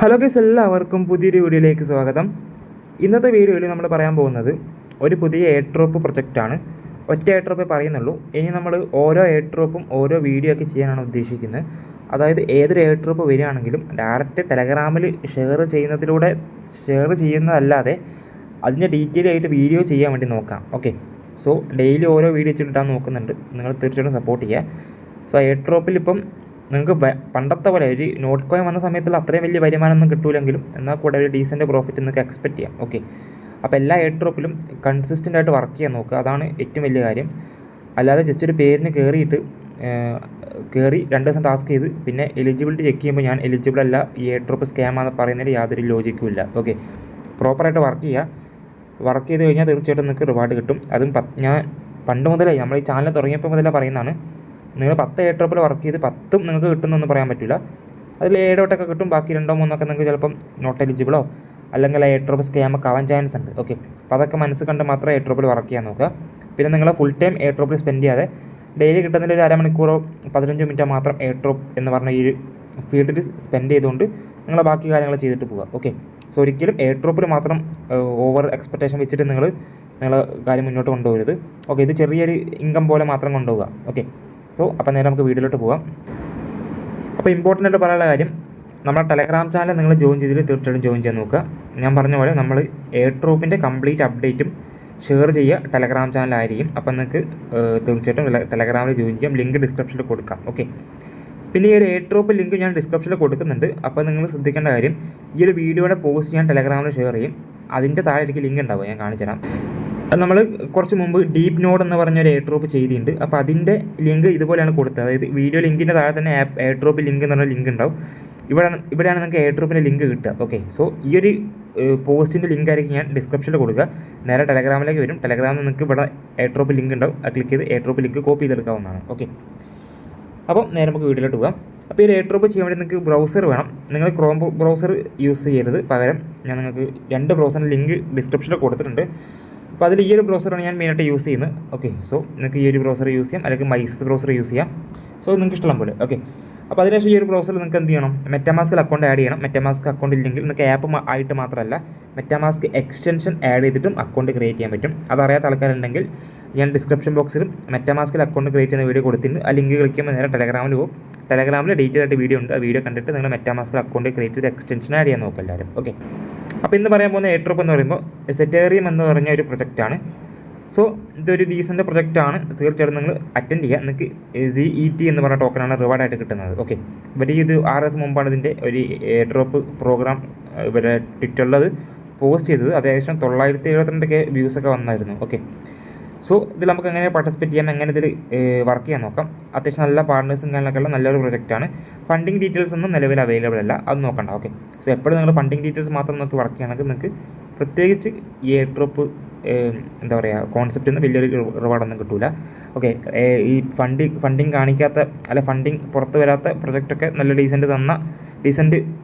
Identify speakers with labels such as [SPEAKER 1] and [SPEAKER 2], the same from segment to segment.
[SPEAKER 1] Hello guys, എല്ലാവർക്കും പുതിയൊരു വീഡിയോയിലേക്ക് സ്വാഗതം. ഇന്നത്തെ വീഡിയോയിൽ നമ്മൾ പറയാൻ പോകുന്നത് ഒരു പുതിയ എയർ ഡ്രോപ്പ് പ്രൊജക്റ്റാണ്. ഒറ്റ എയർ ഡ്രോപ്പേ പറയുന്നുള്ളൂ. ഇനി നമ്മൾ ഓരോ എയർ ഡ്രോപ്പും ഓരോ വീഡിയോ ഒക്കെ ചെയ്യാനാണ് ഉദ്ദേശിക്കുന്നത്. അതായത് ഏതൊരു എയർ ഡ്രോപ്പ് വരികയാണെങ്കിലും ഡയറക്റ്റ് ടെലഗ്രാമിൽ ഷെയർ ചെയ്യുന്നതല്ലാതെ അതിൻ്റെ ഡീറ്റെയിൽ ആയിട്ട് വീഡിയോ ചെയ്യാൻ വേണ്ടി നോക്കാം. ഓക്കെ, സോ ഡെയിലി ഓരോ വീഡിയോ വെച്ചിട്ടാണ് നോക്കുന്നുണ്ട്. നിങ്ങൾ തീർച്ചയായിട്ടും സപ്പോർട്ട് ചെയ്യുക. സോ എയർ ഡ്രോപ്പിൽ ഇപ്പം നിങ്ങൾക്ക് പണ്ടത്തെ പോലെ ഒരു നോട്ട് കോയിൻ വന്ന സമയത്തുള്ള അത്രയും വലിയ വരുമാനമൊന്നും കിട്ടൂലെങ്കിലും എന്നാൽ കൂടെ ഒരു ഡീസൻറ്റ് പ്രോഫിറ്റ് നിങ്ങൾക്ക് എക്സ്പെക്റ്റ് ചെയ്യാം. ഓക്കെ, അപ്പോൾ എല്ലാ എയർ ഡ്രോപ്പിലും കൺസിസ്റ്റൻ്റ് ആയിട്ട് വർക്ക് ചെയ്യാൻ നോക്കുക. അതാണ് ഏറ്റവും വലിയ കാര്യം. അല്ലാതെ ജസ്റ്റ് ഒരു പേരിന് കയറി 2 ദിവസം ടാസ്ക് ചെയ്ത് പിന്നെ എലിജിബിലിറ്റി ചെക്ക് ചെയ്യുമ്പോൾ ഞാൻ എലിജിബിൾ അല്ല, ഈ എയർ ഡ്രോപ്പ് സ്കാമാണെന്ന് പറയുന്നതിൽ യാതൊരു ലോജിക്കും ഇല്ല. ഓക്കെ, പ്രോപ്പറായിട്ട് വർക്ക് ചെയ്ത് കഴിഞ്ഞാൽ തീർച്ചയായിട്ടും നിങ്ങൾക്ക് റിവാർഡ് കിട്ടും. അതും ഞാൻ പണ്ട് മുതലേ നമ്മൾ ഈ ചാനൽ തുടങ്ങിയപ്പോൾ മുതലേ പറയുന്നതാണ്. നിങ്ങൾ 10 എയർ ഡ്രോപ്പിൽ വർക്ക് ചെയ്ത് 10ഉം നിങ്ങൾക്ക് കിട്ടുന്നൊന്നും പറയാൻ പറ്റില്ല. അതിൽ 7 കിട്ടും, ബാക്കി 2 3 നിങ്ങൾക്ക് ചിലപ്പം നോട്ട് എലിജിബിളോ അല്ലെങ്കിൽ എയർ ഡ്രോപ്പ് സ്കാമൊക്കെ ആവാൻ ചാൻസ് ഉണ്ട്. ഓക്കെ, അപ്പോൾ അതൊക്കെ മനസ്സ് കണ്ട് മാത്രം എയർ ഡ്രോപ്പിൽ വർക്ക് ചെയ്യാൻ നോക്കുക. പിന്നെ നിങ്ങൾ ഫുൾ ടൈം എയർ ഡ്രോപ്പിൽ സ്പെൻഡ് ചെയ്യാതെ ഡെയിലി കിട്ടുന്നതിൽ ഒരു അരമണിക്കൂറോ 15 മിനിറ്റോ മാത്രം എയർ ഡ്രോപ്പ് എന്ന് പറഞ്ഞ ഈ ഒരു ഫീൽഡിൽ സ്പെൻഡ് ചെയ്തുകൊണ്ട് നിങ്ങൾ ബാക്കി കാര്യങ്ങൾ ചെയ്തിട്ട് പോവുക. ഓക്കെ, സോ ഒരിക്കലും എയർ ഡ്രോപ്പിൽ മാത്രം ഓവർ എക്സ്പെക്റ്റേഷൻ വെച്ചിട്ട് നിങ്ങൾ കാര്യം മുന്നോട്ട് കൊണ്ടുപോകരുത്. ഓക്കെ, ഇത് ചെറിയൊരു ഇൻകം പോലെ മാത്രം കൊണ്ടുപോകുക. ഓക്കെ, സോ അപ്പോൾ നേരെ നമുക്ക് വീഡിയോയിലോട്ട് പോകാം. അപ്പോൾ ഇമ്പോർട്ടൻ്റ് ആയിട്ട് പറയാനുള്ള കാര്യം, നമ്മുടെ ടെലഗ്രാം ചാനൽ നിങ്ങൾ ജോയിൻ ചെയ്തിട്ട് തീർച്ചയായിട്ടും ജോയിൻ ചെയ്യാൻ നോക്കുക. ഞാൻ പറഞ്ഞ പോലെ നമ്മൾ എയർ ഡ്രോപ്പിൻ്റെ കംപ്ലീറ്റ് അപ്ഡേറ്റും ഷെയർ ചെയ്യുക ടെലഗ്രാം ചാനലായിരിക്കും. അപ്പോൾ നിങ്ങൾക്ക് തീർച്ചയായിട്ടും ടെലഗ്രാമിൽ ജോയിൻ ചെയ്യാം. ലിങ്ക് ഡിസ്ക്രിപ്ഷനിൽ കൊടുക്കാം. ഓക്കെ, പിന്നെ ഈ ഒരു എയർ ഡ്രോപ്പ് ലിങ്ക് ഞാൻ ഡിസ്ക്രിപ്ഷനിൽ കൊടുക്കുന്നുണ്ട്. അപ്പോൾ നിങ്ങൾ ശ്രദ്ധിക്കേണ്ട കാര്യം, ഈ ഒരു വീഡിയോയുടെ പോസ്റ്റ് ഞാൻ ടെലഗ്രാമിൽ ഷെയർ ചെയ്യും. അതിൻ്റെ താഴെ എനിക്ക് ലിങ്ക് ഉണ്ടാവും, ഞാൻ കാണിച്ചു തരാം. അത് നമ്മൾ കുറച്ച് മുമ്പ് ഡീപ്പ് നോഡ് എന്ന് പറഞ്ഞൊരു എയർ ഡ്രോപ്പ് ചെയ്തിട്ടുണ്ട്. അപ്പോൾ അതിൻ്റെ ലിങ്ക് ഇതുപോലെയാണ് കൊടുത്തത്. അതായത് വീഡിയോ ലിങ്കിൻ്റെ താഴെ തന്നെ എയർ ഡ്രോപ്പ് ലിങ്ക് എന്ന് പറഞ്ഞ ലിങ്ക് ഉണ്ടാവും. ഇവിടെയാണ് നിങ്ങൾക്ക് എയർ ഡ്രോപ്പിൻ്റെ ലിങ്ക് കിട്ടുക. ഓക്കെ, സോ ഈ ഒരു പോസ്റ്റിൻ്റെ ലിങ്ക് ആയിരിക്കും ഞാൻ ഡിസ്ക്രിപ്ഷനിൽ കൊടുക്കുക. നേരെ ടെലഗ്രാമിലേക്ക് വരും. ടെലഗ്രാമിൽ നിങ്ങൾക്ക് ഇവിടെ എയർ ഡ്രോപ്പ് ലിങ്ക് ഉണ്ടാവും. അത് ക്ലിക്ക് ചെയ്ത് എയർ ഡ്രോപ്പ് ലിങ്ക് കോപ്പി ചെയ്തെടുക്കാവുന്നതാണ്. ഓക്കെ, അപ്പോൾ നേരെ നമുക്ക് വീഡിയോയിലോട്ട് പോകാം. അപ്പോൾ ഈ എയർ ഡ്രോപ്പ് ചെയ്യാൻ വേണ്ടി നിങ്ങൾക്ക് ബ്രൗസർ വേണം. നിങ്ങൾ ക്രോം ബ്രൗസർ യൂസ് ചെയ്യരുത്. പകരം ഞാൻ നിങ്ങൾക്ക് 2 ബ്രൗസറിൻ്റെ ലിങ്ക് ഡിസ്ക്രിപ്ഷനിൽ കൊടുത്തിട്ടുണ്ട്. അപ്പോൾ അതിൽ ഈ ഒരു ബ്രൗസറാണ് ഞാൻ മെയിനായിട്ട് യൂസ് ചെയ്യുന്നത്. ഓക്കെ, സോ നിങ്ങൾക്ക് ഈ ഒരു ബ്രൗസർ യൂസ് ചെയ്യാം, അല്ലെങ്കിൽ മൈസസ് ബ്രൗസർ യൂസ് ചെയ്യാം. സോ നിങ്ങൾക്ക് ഇഷ്ടം പോലെ. ഓക്കെ, അപ്പോൾ അതിനുശേഷം ഈ ഒരു ബ്രൗസറിൽ നിങ്ങൾക്ക് എന്ത് ചെയ്യണം, മെറ്റാമാസ്കിൽ അക്കൗണ്ട് ആഡ് ചെയ്യണം. മെറ്റാമാസ്ക് അക്കൗണ്ട് ഇല്ലെങ്കിൽ നിങ്ങൾക്ക് ആപ്പ് ആയിട്ട് മാത്രമല്ല മെറ്റാമാസ്ക് എക്സ്റ്റൻഷൻ ആഡ് ചെയ്തിട്ടും അക്കൗണ്ട് ക്രിയേറ്റ് ചെയ്യാൻ പറ്റും. അതറിയാത്ത ആൾക്കാരുണ്ടെങ്കിൽ ഞാൻ ഡിസ്ക്രിപ്ഷൻ ബോക്സിലും മെറ്റാമാസ്കിൽ അക്കൗണ്ട് ക്രിയേറ്റ് ചെയ്യുന്ന വീഡിയോ കൊടുത്തിട്ടുണ്ട്. ആ ലിങ്ക് ക്ലിക്ക് ചെയ്യുമ്പോൾ നേരെ ടെലഗ്രാമിൽ പോകും. ടെലഗ്രാമിൽ ഡീറ്റെയിൽ ആയിട്ട് വീഡിയോ ഉണ്ട്. ആ വീഡിയോ കണ്ടിട്ട് നിങ്ങൾ മെറ്റാമാസ്കിൽ അക്കൗണ്ട് ക്രിയേറ്റ് ചെയ്ത് എക്സ്റ്റൻഷൻ ആഡ് ചെയ്യാൻ നോക്കുക എല്ലാവരും. ഓക്കെ, അപ്പോൾ ഇന്ന് പറയാൻ പോകുന്ന എയർ ഡ്രോപ്പ് എന്ന് പറയുമ്പോൾ സെറ്റേറിയം എന്ന് പറഞ്ഞ ഒരു പ്രൊജക്റ്റാണ്. സോ ഇതൊരു ഡീസൻ്റ് പ്രൊജക്റ്റാണ്. തീർച്ചയായിട്ടും നിങ്ങൾ അറ്റൻഡ് ചെയ്യുക. നിങ്ങൾക്ക് ZET എന്ന് പറഞ്ഞ ടോക്കനാണ് റിവാർഡായിട്ട് കിട്ടുന്നത്. ഓക്കെ, ഇവർ ഇത് 6 ദിവസം മുമ്പാണ് ഇതിൻ്റെ ഒരു എയർ ഡ്രോപ്പ് പ്രോഗ്രാം ഇവരെ ട്വിറ്ററിൽ അത് പോസ്റ്റ് ചെയ്തത്. അത് ഏകദേശം 972K വ്യൂസൊക്കെ വന്നായിരുന്നു. ഓക്കെ, സോ ഇതിൽ നമുക്ക് എങ്ങനെ പാർട്ടിസിപ്പേറ്റ് ചെയ്യാം, എങ്ങനെ ഇതിൽ വർക്ക് ചെയ്യാൻ നോക്കാം. അത്യാവശ്യം നല്ല പാർട്ട്നേഴ്സും കാര്യങ്ങളൊക്കെയുള്ള നല്ലൊരു പ്രൊജക്റ്റാണ്. ഫണ്ടിങ് ഡീറ്റെയിൽസ് ഒന്നും നിലവിൽ അവൈലബിൾ അല്ല, അത് നോക്കണ്ട. ഓക്കെ, സോ എപ്പോഴും നിങ്ങൾ ഫണ്ടിങ് ഡീറ്റെയിൽസ് മാത്രം നോക്കി വർക്ക് ചെയ്യണമെങ്കിൽ നിങ്ങൾക്ക് പ്രത്യേകിച്ച് ഈ എയർ ഡ്രോപ്പ് എന്താ പറയുക കോൺസെപ്റ്റിൽ നിന്ന് വലിയൊരു റിവാർഡൊന്നും കിട്ടില്ല. ഓക്കെ, ഈ ഫണ്ടിങ് കാണിക്കാത്ത ഫണ്ടിങ് പുറത്ത് വരാത്ത പ്രൊജക്റ്റൊക്കെ നല്ല ഡീസൻറ്റ്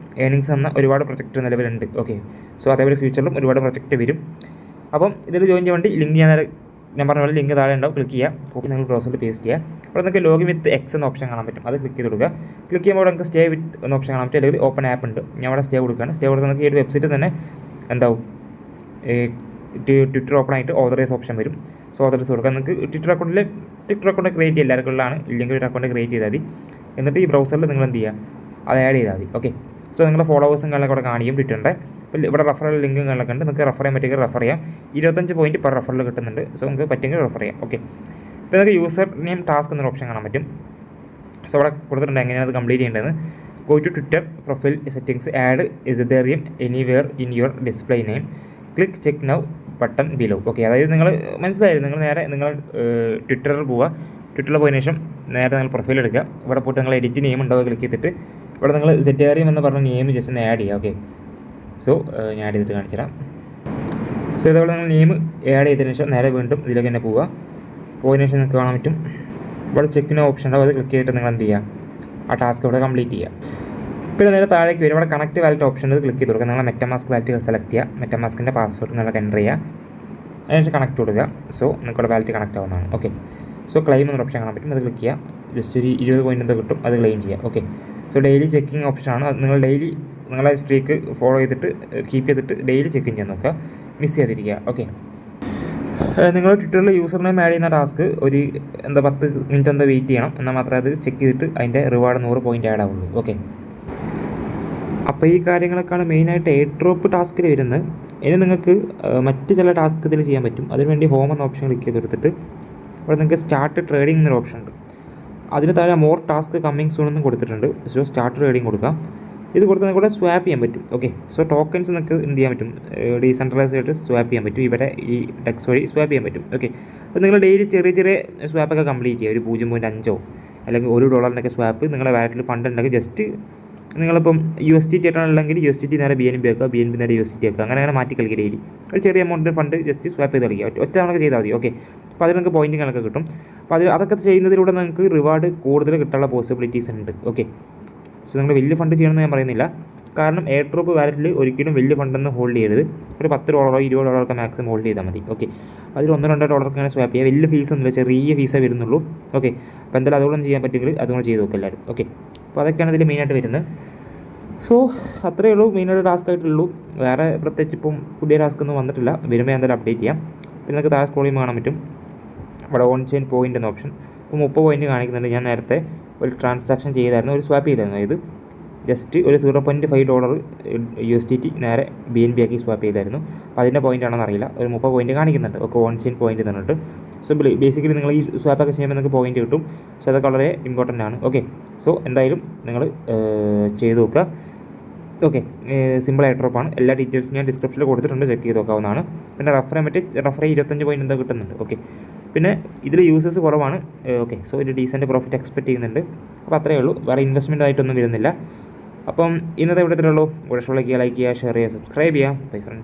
[SPEAKER 1] ഏണിങ്സ് തന്ന ഒരുപാട് പ്രൊജക്റ്റ് നിലവിലുണ്ട്. ഓക്കെ, സോ അതേപോലെ ഫ്യൂച്ചറിലും ഒരുപാട് പ്രൊജക്റ്റ് വരും. അപ്പം ഇതിൽ ജോയിൻ ചെയ്യാൻ വേണ്ടി ലിങ്ക് ഞാൻ പറഞ്ഞ പോലെ ലിങ്ക് താഴെ ഉണ്ടാവും. ക്ലിക്ക് ചെയ്യുക, കോപ്പി നിങ്ങൾ ബ്രൗസറിൽ പേസ്റ്റ് ചെയ്യുക. അവിടെ നിങ്ങൾക്ക് ലോഗിൻ വിത്ത് എക്സ് എന്ന ഓപ്ഷൻ കാണാൻ പറ്റും. അത് ക്ലിക്ക് ചെയ്ത് കൊടുക്കുക. ക്ലിക്ക് ചെയ്യുമ്പോൾ നിങ്ങൾക്ക് സ്റ്റേ വിത്ത് എന്ന ഓപ്ഷൻ കാണാൻ പറ്റും. അല്ലെങ്കിൽ ഓപ്പൺ ആപ്പ് ഉണ്ട്. ഞാൻ അവിടെ സ്റ്റേ കൊടുക്കുകയാണ്. സ്റ്റേ കൊടുത്താൽ നിങ്ങൾക്ക് ഈ ഒരു വെബ്സൈറ്റ് തന്നെ എന്താവും ട്വിറ്റർ ഓപ്പൺ ആയിട്ട് ഓതറൈസ് ഓപ്ഷൻ വരും. സോ ഓതറൈസ് കൊടുക്കുക. നിങ്ങൾക്ക് ട്വിറ്റർ അക്കൗണ്ട് ക്രിയേറ്റ് ചെയ്യുക. എല്ലാവർക്കും ഉള്ളതാണ്. ഇല്ലെങ്കിൽ ഒരു അക്കൗണ്ട് ക്രിയേറ്റ് ചെയ്താൽ മതി. എന്നിട്ട് ഈ ബ്രൗസറിൽ നിങ്ങൾ എന്ത് ചെയ്യുക, അത് ആഡ് ചെയ്താൽ മതി. ഓക്കെ, സോ നിങ്ങളുടെ ഫോളോവേഴ്സും കാര്യങ്ങളൊക്കെ അവിടെ കാണിക്കും ട്വിറ്ററിൻ്റെ. അപ്പോൾ ഇവിടെ റെഫറൽ ലിങ്കും കാര്യങ്ങളൊക്കെ ഉണ്ട്. നിങ്ങൾക്ക് റെഫർ ചെയ്യാൻ പറ്റിയെങ്കിൽ റെഫർ ചെയ്യാം. 25 പോയിൻറ്റ് പെർ റെഫറിൽ കിട്ടുന്നുണ്ട്. സോ നിങ്ങൾക്ക് പറ്റുമെങ്കിൽ റെഫർ ചെയ്യാം. ഓക്കെ, ഇപ്പോൾ നിങ്ങൾക്ക് യൂസർ നെയിം ടാസ്ക് എന്നൊരു ഓപ്ഷൻ കാണാൻ പറ്റും. സോ അവിടെ കൊടുത്തിട്ടുണ്ട് എങ്ങനെയാണ് അത് കംപ്ലീറ്റ് ചെയ്യേണ്ടതെന്ന്. Go to Twitter profile settings, add സെറ്റേറിയം anywhere in your display name, click check now button below. Okay, അതായത് നിങ്ങൾ മനസ്സിലായത്, നിങ്ങൾ നേരെ ട്വിറ്ററിൽ പോവുക. ട്വിറ്ററിൽ പോയതിനു ശേഷം നേരെ നിങ്ങൾ പ്രൊഫൈൽ എടുക്കുക. ഇവിടെ പോയിട്ട് നിങ്ങൾ എഡിറ്റ് നെയിം ഉണ്ടാവുക. ക്ലിക്ക് ചെയ്തിട്ട് ഇവിടെ നിങ്ങൾ സെറ്റേറിയം എന്ന് പറഞ്ഞ നെയിം ജസ്റ്റ് ഒന്ന് ആഡ് ചെയ്യുക. ഓക്കെ, സോ ഞാൻ ആഡ് ചെയ്തിട്ട് കാണിച്ചു തരാം. സോ ഇതേപോലെ നിങ്ങൾ നെയിം ആഡ് ചെയ്തതിന് ശേഷം നേരെ വീണ്ടും ഇതിലേക്ക് തന്നെ പോവുക. പോയതിനു ശേഷം നിങ്ങൾക്ക് കാണാൻ പറ്റും ഇവിടെ ചെക്കിന് ഓപ്ഷൻ ഉണ്ടാവും. അത് ക്ലിക്ക് ചെയ്തിട്ട് നിങ്ങൾ എന്ത് ചെയ്യുക, ആ ടാസ്ക് ഇവിടെ കംപ്ലീറ്റ് ചെയ്യുക. പിന്നെ നേരെ താഴേക്ക് വരും. ഇവിടെ കണക്ട് വാലറ്റ് ഓപ്ഷൻ ഉണ്ട്. ക്ലിക്ക് ചെയ്ത് കൊടുക്കുക. നിങ്ങൾ മെറ്റാമാസ്ക് വാലറ്റ് സെലക്ട് ചെയ്യുക. മെറ്റാമാസ്കിൻ്റെ പാസ്വേഡ് നിങ്ങൾക്ക് എൻ്റർ ചെയ്യുക. അതിനുശേഷം കണക്ട് കൊടുക്കുക. സോ നിങ്ങളുടെ വാലറ്റ് കണക്ട് ആവുന്നതാണ്. ഓക്കെ, സോ ക്ലെയിം എന്നൊരു ഓപ്ഷൻ കാണാൻ പറ്റും. അത് ക്ലിക്ക് ചെയ്യുക. ജസ്റ്റ് ഒരു 20 പോയിൻ്റ് എന്തോ കിട്ടും. അത് ക്ലെയിം ചെയ്യുക. ഓക്കെ, സോ ഡെയിലി ചെക്കിങ് ഓപ്ഷനാണ്. അത് നിങ്ങൾ ഡെയിലി നിങ്ങളെ സ്ട്രീക്ക് ഫോളോ ചെയ്തിട്ട് കീപ്പ് ചെയ്തിട്ട് ഡെയിലി ചെക്ക് ചെയ്യാൻ നോക്കുക, മിസ് ചെയ്യാതിരിക്കുക. ഓക്കെ, നിങ്ങൾ ട്വിറ്ററിൽ യൂസർ നെയിം ആഡ് ചെയ്യുന്ന ടാസ്ക് ഒരു 10 മിനിറ്റ് വെയിറ്റ് ചെയ്യണം, എന്നാൽ മാത്രമേ അത് ചെക്ക് ചെയ്തിട്ട് അതിൻ്റെ റിവാർഡ് 100 പോയിൻ്റ് ആഡ് ആവുള്ളൂ. ഓക്കെ, അപ്പോൾ ഈ കാര്യങ്ങളൊക്കെയാണ് മെയിനായിട്ട് എയർ ഡ്രോപ്പ് ടാസ്കിൽ വരുന്നത്. ഇനി നിങ്ങൾക്ക് മറ്റ് ചില ടാസ്ക് ഇതിൽ ചെയ്യാൻ പറ്റും. അതിനുവേണ്ടി ഹോം എന്ന ഓപ്ഷൻ ക്ലിക്ക് ചെയ്തെടുത്തിട്ട് അവിടെ നിങ്ങൾക്ക് സ്റ്റാർട്ട് ട്രേഡിംഗ് എന്നൊരു ഓപ്ഷൻ ഉണ്ട്. അതിന് താഴെ മോർ ടാസ്ക് കമ്മിങ് സൂൺ എന്നും കൊടുത്തിട്ടുണ്ട്. സോ സ്റ്റാർട്ട് ട്രേഡിംഗ് കൊടുക്കാം. ഇത് കൊടുത്ത് നിങ്ങൾക്ക് ഇവിടെ സ്വാപ്പ് ചെയ്യാൻ പറ്റും. ഓക്കെ, സോ ടോക്കൺസ് നിങ്ങൾക്ക് എന്ത് ചെയ്യാൻ പറ്റും, ഡീസെൻട്രലൈസ് ആയിട്ട് സ്വാപ്പ് ചെയ്യാൻ പറ്റും. ഇവിടെ ഈ ഡെക്സ് വഴി സ്വാപ്പ് ചെയ്യാൻ പറ്റും. ഓക്കെ, അപ്പോൾ നിങ്ങൾ ഡെയിലി ചെറിയ ചെറിയ സ്വാപ്പൊക്കെ കംപ്ലീറ്റ് ചെയ്യുക. ഒരു 0.5 അല്ലെങ്കിൽ $1 സ്വാപ്പ് നിങ്ങളുടെ വാലറ്റിൽ ഫണ്ട് ഉണ്ടെങ്കിൽ ജസ്റ്റ് നിങ്ങളിപ്പം USDT ആയിട്ടാണെങ്കിൽ USDT നേരെ BNB ആക്കുക, BNB നേരെ USDT ആക്കുക, അങ്ങനെ മാറ്റി കളിക്കുക. ഡെയിലി ഒരു ചെറിയ എമൗണ്ട് ഫണ്ട് ജസ്റ്റ് സ്വാപ്പ് ചെയ്ത് കളിക്കുക. ഒറ്റ തവണ ചെയ്താൽ മതി. ഓക്കെ, അപ്പോൾ അതിൽ നിങ്ങൾക്ക് പോയിൻറ്റുകളൊക്കെ കിട്ടും. അപ്പോൾ അതൊക്കെ ചെയ്യുന്നതിലൂടെ നിങ്ങൾക്ക് റിവാർഡ് കൂടുതൽ കിട്ടാനുള്ള പോസിബിലിറ്റീസ് ഉണ്ട്. ഓക്കെ, സോ നിങ്ങൾ വലിയ ഫണ്ട് ചെയ്യണമെന്ന് ഞാൻ പറയുന്നില്ല. കാരണം എയർ ഡ്രോപ്പ് വാലറ്റിൽ ഒരിക്കലും വലിയ ഫണ്ടൊന്നും ഹോൾഡ് ചെയ്യരുത്. ഒരു $10 $20 മാക്സിമം ഹോൾഡ് ചെയ്താൽ മതി. ഓക്കെ, അതിൽ $1-2 സ്വാപ്പ് ചെയ്യുക. വലിയ ഫീസൊന്നുമില്ല, ചെറിയ ഫീസേ വരുന്നുള്ളൂ. ഓക്കെ, അപ്പോൾ എന്തായാലും അതുകൊണ്ടൊന്നും ചെയ്യാൻ പറ്റുമെങ്കിൽ അതുകൊണ്ട് ചെയ്ത് നോക്കുക എല്ലാവരും. ഓക്കെ, അപ്പോൾ അതൊക്കെയാണ് ഇതിൽ മെയിനായിട്ട് വരുന്നത്. സോ അത്രയേ ഉള്ളൂ മെയിനായിട്ട് ടാസ്ക് ആയിട്ടുള്ളൂ. വേറെ പ്രത്യേകിച്ച് ഇപ്പം പുതിയ ടാസ്ക് ഒന്നും വന്നിട്ടില്ല. വരുമ്പോൾ എന്തായാലും അപ്ഡേറ്റ് ചെയ്യാം. പിന്നെ നിങ്ങൾക്ക് താഴെ സ്ക്രോൾ ചെയ്യുമ്പോൾ കാണാൻ പറ്റും ഇവിടെ ഓൺ ചെയിൻ പോയിൻ്റ് എന്ന ഓപ്ഷൻ. ഇപ്പോൾ 30 പോയിൻറ്റ് കാണിക്കുന്നുണ്ട്. ഞാൻ നേരത്തെ ഒരു ട്രാൻസാക്ഷൻ ചെയ്തായിരുന്നു, ഒരു സ്വാപ്പ് ചെയ്തായിരുന്നു. ഇത് ജസ്റ്റ് ഒരു $0.5 USDT നേരെ BNB ആക്കി സ്വാപ്പ് ചെയ്തായിരുന്നു. അപ്പോൾ അതിൻ്റെ പോയിൻ്റ് ആണെന്ന് അറിയില്ല. ഒരു 30 പോയിൻറ്റ് കാണിക്കുന്നുണ്ട്. ഓക്കെ, ഓൺ ചെയിൻ പോയിൻറ്റ് തന്നിട്ട്. സോ ബേസിക്കലി നിങ്ങൾ ഈ സ്വാപ്പൊക്കെ ചെയ്യുമ്പോൾ നിങ്ങൾക്ക് പോയിൻറ്റ് കിട്ടും. സോ അതൊക്കെ വളരെ ഇമ്പോർട്ടൻ്റ് ആണ്. ഓക്കെ, സോ എന്തായാലും നിങ്ങൾ ചെയ്ത് നോക്കുക. ഓക്കെ, സിമ്പിൾ എയർ ഡ്രോപ്പാണ്. എല്ലാ ഡീറ്റെയിൽസും ഞാൻ ഡിസ്ക്രിപ്ഷനിൽ കൊടുത്തിട്ടുണ്ട്, ചെക്ക് ചെയ്ത് നോക്കാവുന്നതാണ്. പിന്നെ റഫറെ 25 പോയിൻറ്റ് കിട്ടുന്നുണ്ട്. ഓക്കെ, പിന്നെ ഇതിൽ യൂസേഴ്സ് കുറവാണ്. ഓക്കെ, സോ ഒരു ഡീസൻറ്റ് പ്രോഫിറ്റ് എക്സ്പെക്റ്റ് ചെയ്യുന്നുണ്ട്. അപ്പോൾ അത്രയേ ഉള്ളൂ, വേറെ ഇൻവെസ്റ്റ്മെൻ്റ് ആയിട്ടൊന്നും വരുന്നില്ല. അപ്പം ഇന്നത്തെ ഇവിടെ ഉള്ളൂ. ഇവിടെ ലൈക്ക് ചെയ്യുക, ഷെയർ ചെയ്യുക, സബ്സ്ക്രൈബ് ചെയ്യുക. Bye friends.